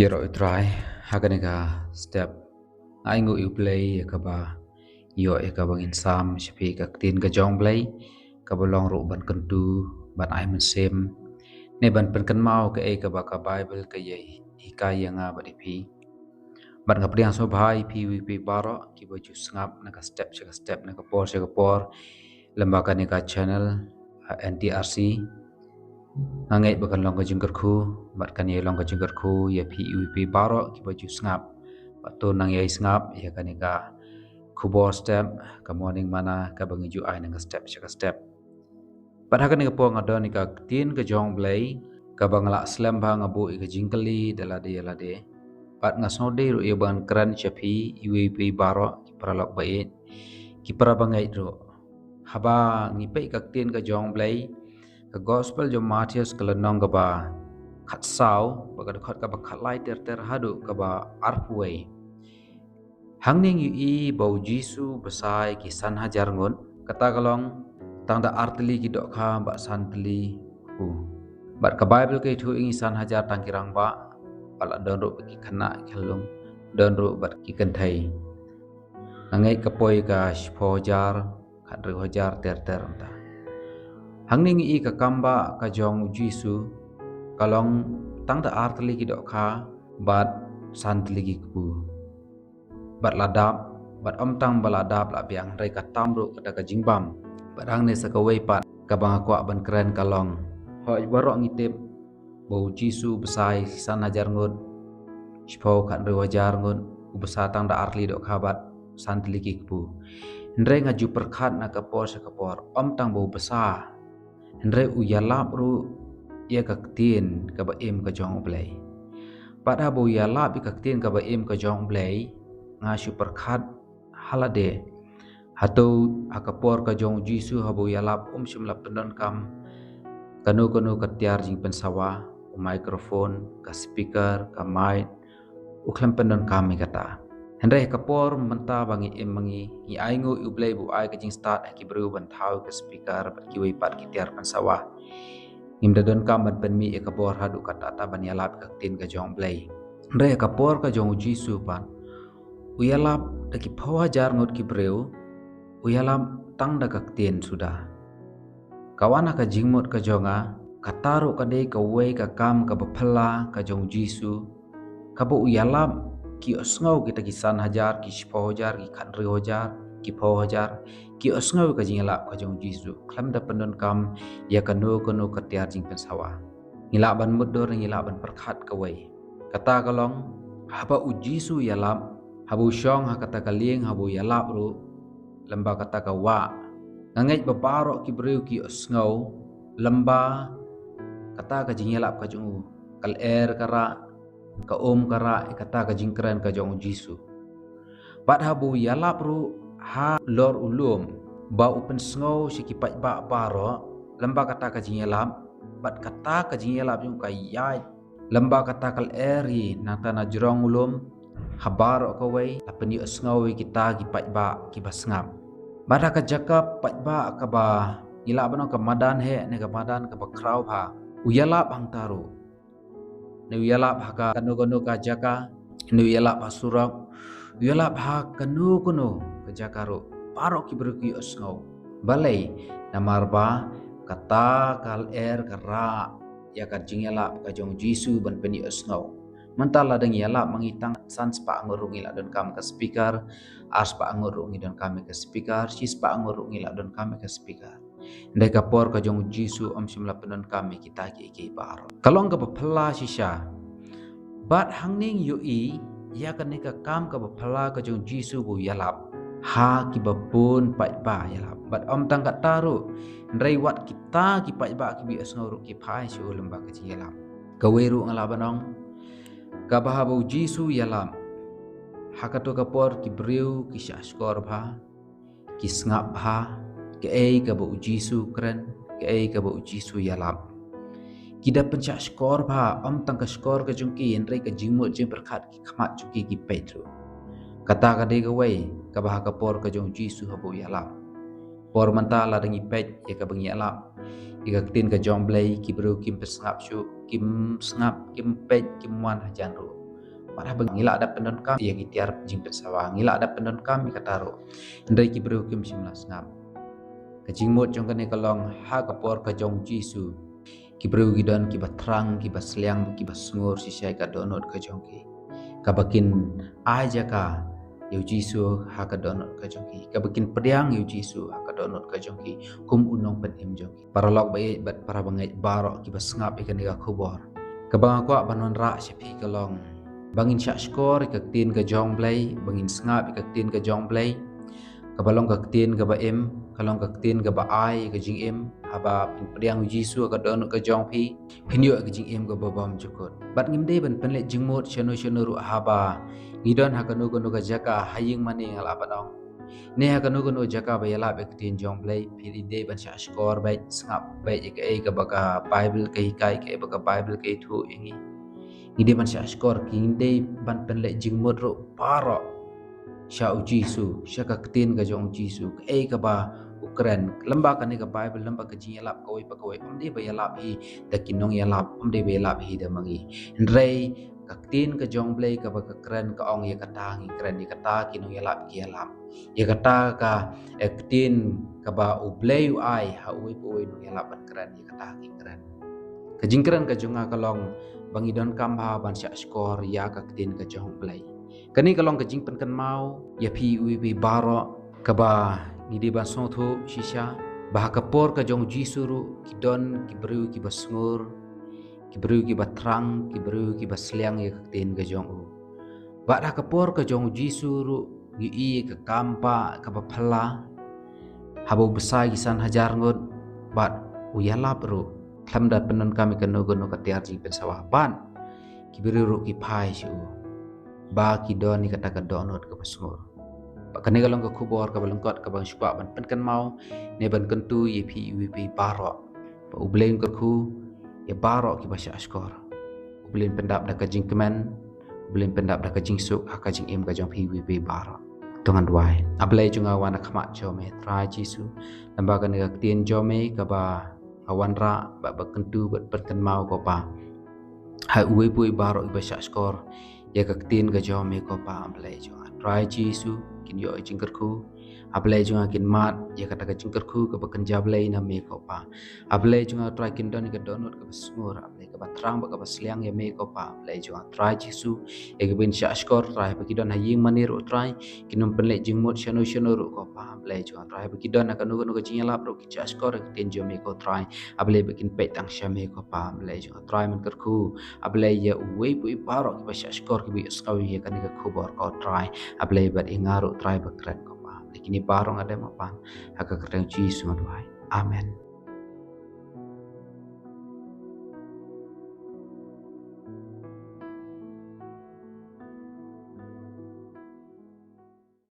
Kiro itrai haganega step aingu i play kaba yo e kaba insam shapi ka tin ka jong play kaba long ru ban kentu ban ai men sem ne ban pen kan mau ka e kaba ka bible ka ye hikai nga ba pi ban ka priang so bhai pi wi pi baro ki ba ju ngap na ka step na ka por lembaga ni ka channel NTRC ngangai bakan long ka jingkar khu bat kan ye long ka jingkar khu ya PUP baro ki baju snap to nang ye snap ya kan ka kubor step ka morning mana ka bangi ju ai nang step bat hakan ni ka po ngadon ni ka tin ka jong blai ka bangla slam ba ngabu i ka jingkali dala de bat ngasno de ru ye ban kran chapi UP baro ki pralok bait ki pra bangai ro haba ngi pe ka tin ka jong blai ka gospel jo Matius kalanong ka ba khat sao baga khat ka ba khat lai ter hadu ka ba arpuai hangning yu i bau jisu besai ki san hajar ngon kata kalong tangda artli ki dok kha ba santli ku bat ka bible ke thu ing san hajar tangkirang ba pala don ro ki khana khelung don ro bat ki kan thai ngai ka poi ka shpho jar khat ru hajar ter anta hangning i ka kamba ka jong jisu kalong tangda artli ki dok kha bat santli ki ku bat ladap bat tang baladap la biang rai ka tamru ka ka jingbam barang ne sakawai pat ka bang kwa ban keren kalong hoi barok ngitip bau jisu besai san hajar ngut shpho kan ru hajar ngut ubasa tangda artli dok kha bat santli ki ku ndre ngaju perkhat na ka por tang bau besar Andre uyalap ru ia kaktin ka ba em ka jong blai pada bo uyalap i kaktin ka ba em ka jong blai nga super khat halade hato akapor ka jong jisu habu uyalap shimla pendon kam kanu ka tiar jing pensawa microphone ka speaker ka mic uklam pendon kam mi kata Andre kapor menta bangi em mangi i aingu u blai bu ai ka jing start ki bru ban thau ka speaker ki wei pat ki tiar pan sawa ngim dadon kam ban pen mi e kapor hadu kata ta ban yalap ka tin ka jong blai Andre kapor ka jong jisu pan u yalap da ki phawa jar ngot ki breu u yalap tang da ka tin sudah kawana ka jingmot ka jonga kataru ka dei ka wei ka kam ka baphala ka jong jisu ka bu u yalap ki osngau kita kisan hajar ki shpo hajar ki khanri hajar ki pho hajar ki osngau ka jingala ka jong jisu khlam da pendon kam ya kanu ka tiar jing pensawa ngila ban mudur ngila ban perkhat ka wei kata kalong haba u jisu yalap habu shong ha kata kaling habu yalap ru lamba kata ka wa ngangai babaro ki breu ki osngau lamba kata ka jingala ka jong kal kara ka kara kata ka jingkran ka jong jisu bat habu yalap ru ha lor ulum ba upen sngow sikipat ba baro lamba kata ka jingelap bat kata ka jingelap yung kayai lamba kata kal eri nata na jurong ulum habaro ka wei lapeni sngow kita gipat ba ki basngap bada ka jakap pat ba ka ba ila bano ka madan he ne ka madan ka ba kraw ba uyalap hang taru ne uyalap haka kanu ka jaka ne uyalap surak uyalap ha kanu ka jakaro paro ki berki osngau balai namarba kata kal kara ya ka jingela ka jong jisu ban peni osngau mentala deng yala mangitang sans pa ngurungi la don kam ka speaker as pa ngurungi don kami ka speaker sis pa ngurungi la don kami ka speaker ndai ka por ka jong jisu shimla penon kami kita ki baro kalong ka baphala shisha bat hangning yu i ya kan ka kam ka baphala ka jong jisu bu yalap ha ki babun pai ba yalap bat tang ka taru ndai wat kita ki pai ba ki bi asngau ki phai su lamba ka yalap ka weru ngala banong ka bahabu jisu yalap hakato ka por ki breu ki shaskor bha ki ngap bha ke ka bu jisu kren ke ka bu jisu yalap kita pencak skor bha tang ka skor ka jungki enrai ka jingmut jing perkhat ki khamat jungki ki petru kata ka de ka wei ka bah ka por ka jong jisu habu yalap por manta la dangi pet ya ka bangi yalap ika tin ka jong blai ki bru kim pesngap shu kim snap kim pet kim wan hajan ru Parah bang ngila ada pendon kam yang itiar jing pensawa ngila ada pendon kam ikataro ndai ki bro kim simlas ngam kajing mot jong kane kalong ha kapor ka jong jisu ki bro gidon ki batrang ki basliang ki basngur si syai ka donot ka jong ki kabakin aja ka yu jisu ha ka donot ka jong ki kabakin pediang yu jisu ha ka donot ka jong ki kum unong pen im jong ki para lok bai bat para bangai baro ki basngap ikan ka khubor kabang ko banon ra syapi kalong bangin syak skor ikaktin ke jong blay bangin sngap ikaktin ke jong blay kabalong kaktin ke ba im kalong kaktin ke ba ai ke jing im haba pediang jisu ka don ke jong pi pinyo ke jing im ke ba bam jukut bat ngimde ban penle jingmot chano chano ru haba ngidon hakanu gono ka jaka haying mani ngal apadong ne hakanu gono jaka ba yala ikaktin jong blay pili de ban syak skor bai sngap bai ke ba ka bible ke hikai ke ba ka bible ke thu ingi ngide man sya skor kinde ban penle jingmot ro paro sya ujisu sya ka ketin ga jong jisu ke ka ba ukren lamba kan ka bible lamba ka jing yalap koi pa koi omde ba yalap hi da kinong yalap omde ba yalap hi da mangi ndrei ka ketin ka jong blai ka ba ka kren ka ong ya kata ngi kren ya kata kinong yalap ki yalap ya kata ka ketin ka ba u blai u ai ha ui po ui no yalap ban kren ya kata ngi kren ka jingkren ka jonga kalong bangidon kamba ban syak skor ya ka ketin ka jong blai kani kalong ka jingpen kan mau ya pi ui pi baro ka ba ngidi ban song thu shisha bah ka por ka jong jisuru kidon ki bru ki basngur ki bru ki batrang ki bru ki basliang ya ka ketin ka jong u ba da ka por ka jong jisuru gi i ka kampa ka ba phala habo besai kisan hajar ngot bat uyala bro klamda penon kami kano gono ka tiar jing pensawah ban kibiru ki pai shu ba ki don ni kata ka donot ka pasngur pak kane galong ka khubor ka balengkot ka bang shpa ban pen kan mau ne ban kentu ye pi baro pa ubleng ka khu ye baro ki basya skor ubleng pendap da ka jing kemen ubleng pendap da ka jing suk ha ka jing im ka jong pi baro tongan duai ablai junga wana khmat jome tra jisu namba kan ka tien jome ka ba awan ra ba kentu bat perken mau ko pa hai uwe pui baro iba syak skor ya ka ketin ka jome ko pa ablai junga try jisu kin yo jingkerku ablai junga kin mat ya kata ka jingkerku ka baken jablai na me ko pa ablai junga try kin don ka donot ka basngur ablai ka batrang ba ka basliang ya me ko pa ablai junga try jisu ya ka bin syak skor try ba kidon haying manir try kinum penle jingmot shano ru ko pa ablai junga try ba kidon ka nu ka jingala pro ki syak skor ka tin jome ko try ablai ba kin pe tang shame ko pa ablai junga try man kerku ablai ya uwe pui baro ki ba syak skor ki bi skawi ya kan ka khubor ko try ablai bat ingaru try ba kren ko pa kini barong ada mapan haka keren jisu maduai amen.